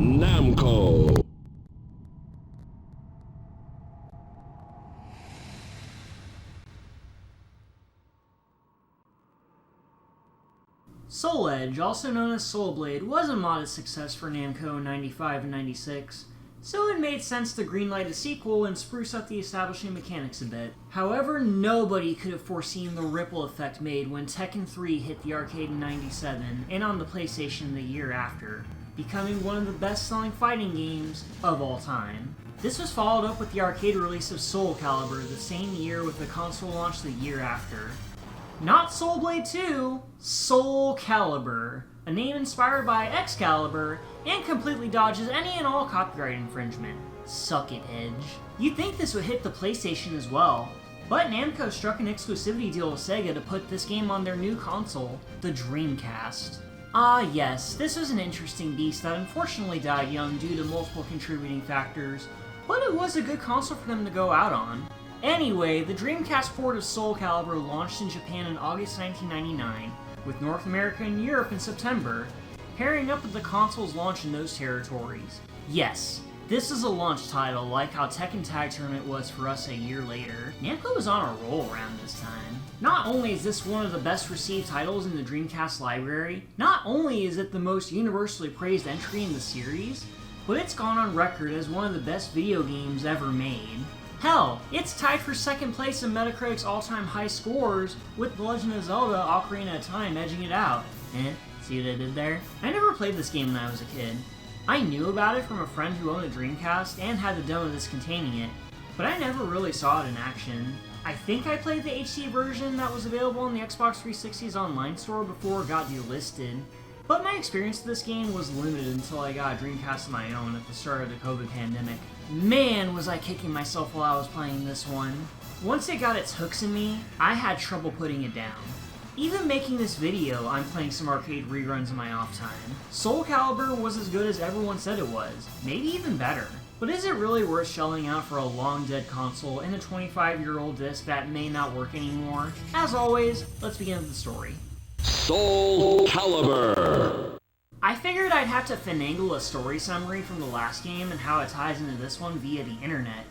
Namco. Soul Edge, also known as Soul Blade, was a modest success for Namco in 95 and 96, so it made sense to greenlight a sequel and spruce up the establishing mechanics a bit. However, nobody could have foreseen the ripple effect made when Tekken 3 hit the arcade in 97 and on the PlayStation the year after, becoming one of the best-selling fighting games of all time. This was followed up with the arcade release of SoulCalibur the same year, with the console launch the year after. Not Soul Blade 2, SoulCalibur, a name inspired by Excalibur, and completely dodges any and all copyright infringement. Suck it, Edge. You'd think this would hit the PlayStation as well, but Namco struck an exclusivity deal with Sega to put this game on their new console, the Dreamcast. Ah yes, this was an interesting beast that unfortunately died young due to multiple contributing factors, but it was a good console for them to go out on. Anyway, the Dreamcast port of SoulCalibur launched in Japan in August 1999, with North America and Europe in September, pairing up with the console's launch in those territories. Yes, this is a launch title like how Tekken Tag Tournament was for us a year later. Namco was on a roll around this time. Not only is this one of the best received titles in the Dreamcast library, not only is it the most universally praised entry in the series, but it's gone on record as one of the best video games ever made. Hell, it's tied for second place in Metacritic's all-time high scores, with The Legend of Zelda Ocarina of Time edging it out. See what I did there? I never played this game when I was a kid. I knew about it from a friend who owned a Dreamcast and had the demo disc containing it, but I never really saw it in action. I think I played the HD version that was available in the Xbox 360's online store before it got delisted, but my experience with this game was limited until I got a Dreamcast of my own at the start of the COVID pandemic. Man, was I kicking myself while I was playing this one. Once it got its hooks in me, I had trouble putting it down. Even making this video, I'm playing some arcade reruns in my off time. SoulCalibur was as good as everyone said it was, maybe even better. But is it really worth shelling out for a long-dead console and a 25-year-old disc that may not work anymore? As always, let's begin with the story. SoulCalibur. I figured I'd have to finagle a story summary from the last game and how it ties into this one via the internet.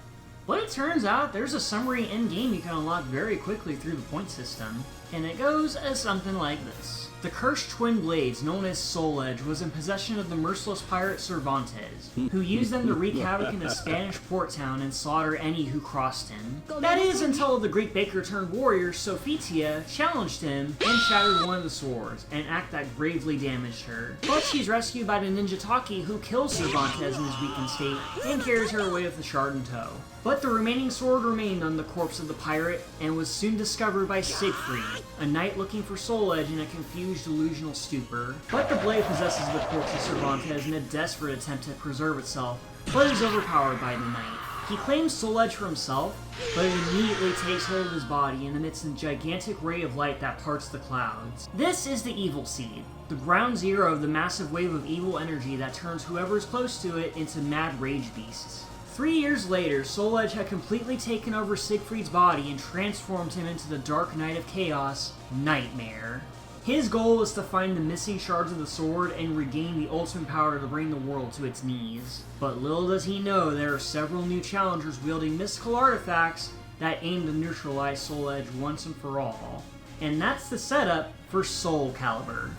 But it turns out there's a summary in-game you can unlock very quickly through the point system, and it goes as something like this. The cursed twin blades, known as Soul Edge, was in possession of the merciless pirate Cervantes, who used them to wreak havoc in a Spanish port town and slaughter any who crossed him. That is, until the Greek baker-turned-warrior Sophitia challenged him and shattered one of the swords, an act that gravely damaged her. But she's rescued by the ninja Taki, who kills Cervantes in his weakened state and carries her away with the shard in tow. But the remaining sword remained on the corpse of the pirate and was soon discovered by Siegfried, a knight looking for Soul Edge in a confused, delusional stupor. But the blade possesses the corpse of Cervantes in a desperate attempt to preserve itself, but is overpowered by the knight. He claims Soul Edge for himself, but it immediately takes hold of his body and emits a gigantic ray of light that parts the clouds. This is the Evil Seed, the ground zero of the massive wave of evil energy that turns whoever is close to it into mad rage beasts. 3 years later, Soul Edge had completely taken over Siegfried's body and transformed him into the Dark Knight of Chaos, Nightmare. His goal was to find the missing shards of the sword and regain the ultimate power to bring the world to its knees. But little does he know there are several new challengers wielding mystical artifacts that aim to neutralize Soul Edge once and for all. And that's the setup for SoulCalibur.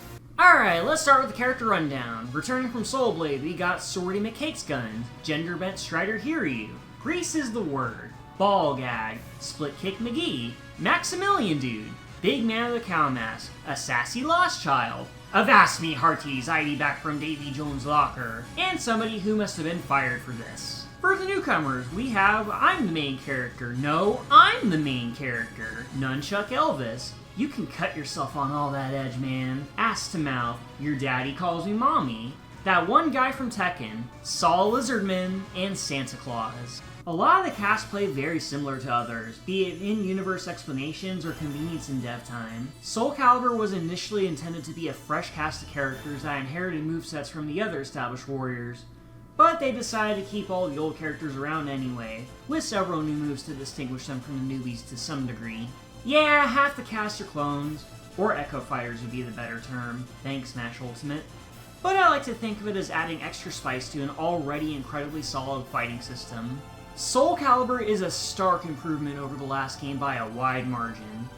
Alright, let's start with the character rundown. Returning from Soul Blade, we got Swordy McCake's Gun, Gender Bent Strider Hiryu, Grease is the Word, Ball Gag, Split Kick McGee, Maximilian Dude, Big Man of the Cow Mask, a Sassy Lost Child, Avast Me Hearties, ID back from Davy Jones' locker, and somebody who must have been fired for this. For the newcomers, we have I'm the main character, no, I'm the main character, Nunchuck Elvis. You can cut yourself on all that edge, man. Ass to Mouth, Your Daddy Calls Me Mommy, that one guy from Tekken, Saul Lizardman, and Santa Claus. A lot of the cast play very similar to others, be it in-universe explanations or convenience in dev time. SoulCalibur was initially intended to be a fresh cast of characters that inherited movesets from the other established warriors, but they decided to keep all the old characters around anyway, with several new moves to distinguish them from the newbies to some degree. Yeah, half the cast are clones, or Echo Fighters would be the better term. Thanks, Smash Ultimate. but I like to think of it as adding extra spice to an already incredibly solid fighting system. SoulCalibur is a stark improvement over the last game by a wide margin.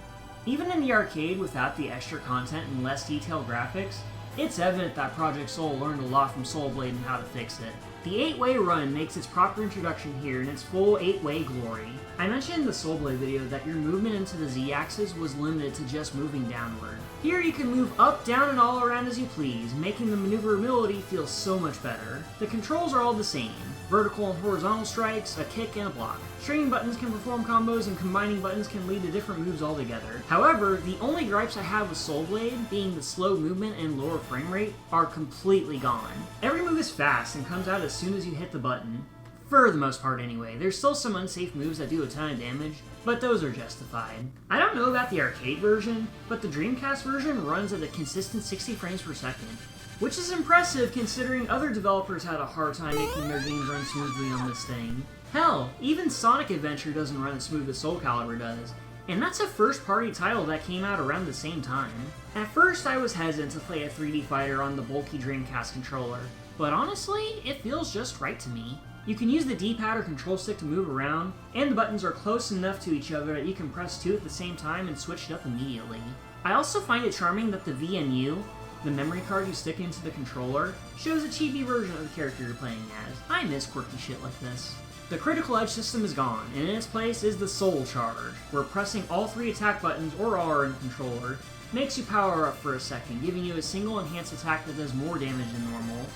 Even in the arcade without the extra content and less detailed graphics, it's evident that Project Soul learned a lot from Soul Blade and how to fix it. The 8-way run makes its proper introduction here in its full 8-way glory. I mentioned in the Soul Blade video that your movement into the Z-axis was limited to just moving downward. Here you can move up, down, and all around as you please, making the maneuverability feel so much better. The controls are all the same. Vertical and horizontal strikes, a kick, and a block. Stringing buttons can perform combos, and combining buttons can lead to different moves altogether. However, the only gripes I have with Soul Blade, being the slow movement and lower frame rate, are completely gone. Every move is fast and comes out as soon as you hit the button. For the most part anyway. There's still some unsafe moves that do a ton of damage, but those are justified. I don't know about the arcade version, but the Dreamcast version runs at a consistent 60 frames per second, which is impressive considering other developers had a hard time making their games run smoothly on this thing. Hell, even Sonic Adventure doesn't run as smooth as SoulCalibur does, and that's a first-party title that came out around the same time. At first, I was hesitant to play a 3D fighter on the bulky Dreamcast controller, but honestly, it feels just right to me. You can use the D-pad or control stick to move around, and the buttons are close enough to each other that you can press 2 at the same time and switch it up immediately. I also find it charming that the VNU, the memory card you stick into the controller, shows a chibi version of the character you're playing as. I miss quirky shit like this. The critical edge system is gone, and in its place is the Soul Charge, where pressing all 3 attack buttons or R in the controller makes you power up for a second, giving you a single enhanced attack that does more damage than normal.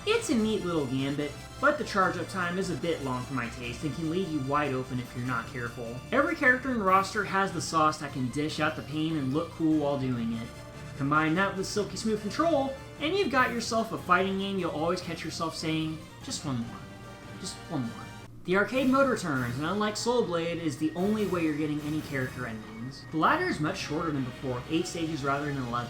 It's a neat little gambit, but the charge-up time is a bit long for my taste and can leave you wide open if you're not careful. Every character in the roster has the sauce that can dish out the pain and look cool while doing it. Combine that with silky smooth control, and you've got yourself a fighting game you'll always catch yourself saying, just one more. Just one more. The arcade mode returns, and unlike Soul Blade, is the only way you're getting any character endings. The ladder is much shorter than before, 8 stages rather than 11.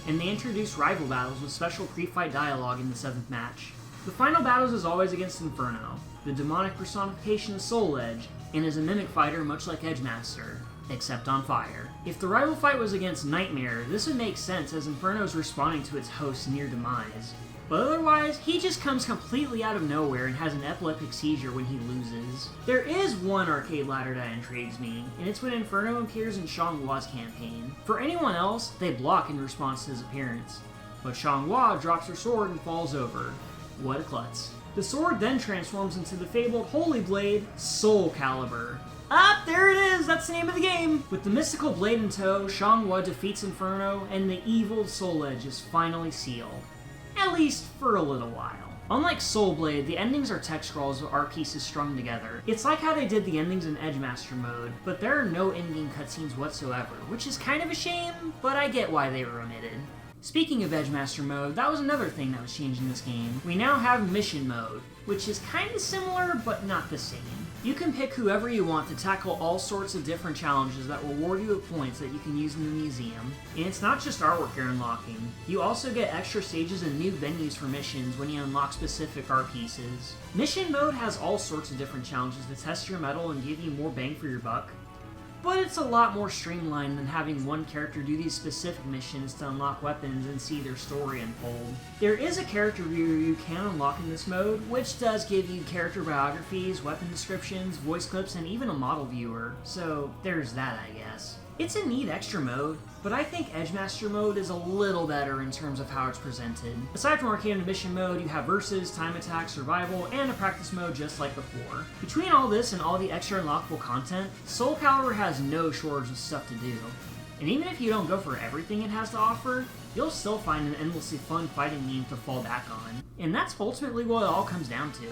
And they introduce rival battles with special pre-fight dialogue in the 7th match. The final battles is always against Inferno, the demonic personification of Soul Edge, and is a mimic fighter much like Edgemaster, except on fire. If the rival fight was against Nightmare, this would make sense as Inferno is responding to its host's near demise. But otherwise, he just comes completely out of nowhere and has an epileptic seizure when he loses. There is one arcade ladder that intrigues me, and it's when Inferno appears in Xianghua's campaign. For anyone else, they block in response to his appearance, but Xianghua drops her sword and falls over. What a klutz. The sword then transforms into the fabled Holy Blade, SoulCalibur. Ah, there it is! That's the name of the game! With the mystical blade in tow, Xianghua defeats Inferno, and the evil Soul Edge is finally sealed. At least for a little while. Unlike Soul Blade, the endings are text scrolls with art pieces strung together. It's like how they did the endings in Edgemaster mode, but there are no in-game cutscenes whatsoever, which is kind of a shame, but I get why they were omitted. Speaking of Edgemaster mode, that was another thing that was changed in this game. We now have Mission mode, which is kind of similar, but not the same. You can pick whoever you want to tackle all sorts of different challenges that reward you with points that you can use in the museum. And it's not just artwork you're unlocking. You also get extra stages and new venues for missions when you unlock specific art pieces. Mission mode has all sorts of different challenges to test your mettle and give you more bang for your buck. But it's a lot more streamlined than having one character do these specific missions to unlock weapons and see their story unfold. There is a character viewer you can unlock in this mode, which does give you character biographies, weapon descriptions, voice clips, and even a model viewer, so there's that, I guess. It's a neat extra mode, but I think Edgemaster mode is a little better in terms of how it's presented. Aside from arcade and mission mode, you have versus, time attack, survival, and a practice mode just like before. Between all this and all the extra unlockable content, SoulCalibur has no shortage of stuff to do. And even if you don't go for everything it has to offer, you'll still find an endlessly fun fighting game to fall back on. And that's ultimately what it all comes down to.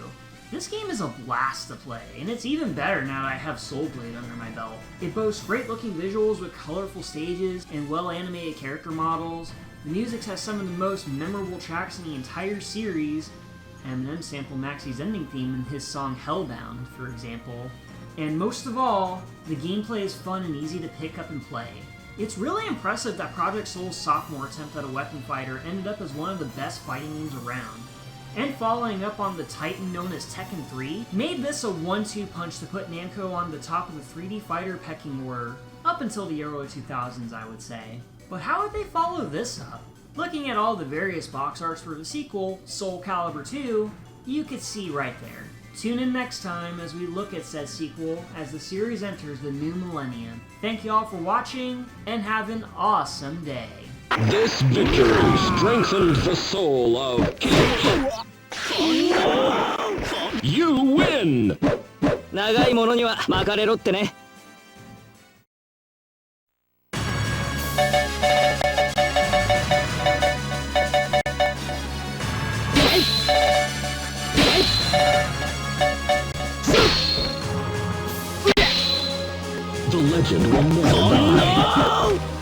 This game is a blast to play, and it's even better now that I have Soul Blade under my belt. It boasts great-looking visuals with colorful stages and well-animated character models. The music has some of the most memorable tracks in the entire series. Eminem sampled Maxie's ending theme in his song Hellbound, for example. And most of all, the gameplay is fun and easy to pick up and play. It's really impressive that Project Soul's sophomore attempt at a weapon fighter ended up as one of the best fighting games around. And following up on the titan known as Tekken 3, made this a 1-2 punch to put Namco on the top of the 3D fighter pecking order, up until the early 2000s I would say. But how would they follow this up? Looking at all the various box arts for the sequel, SoulCalibur 2, you could see right there. Tune in next time as we look at said sequel as the series enters the new millennium. Thank you all for watching, and have an awesome day. This victory strengthens the soul of Calibur. You win! 長いものには巻かれろってね。The legend will never die.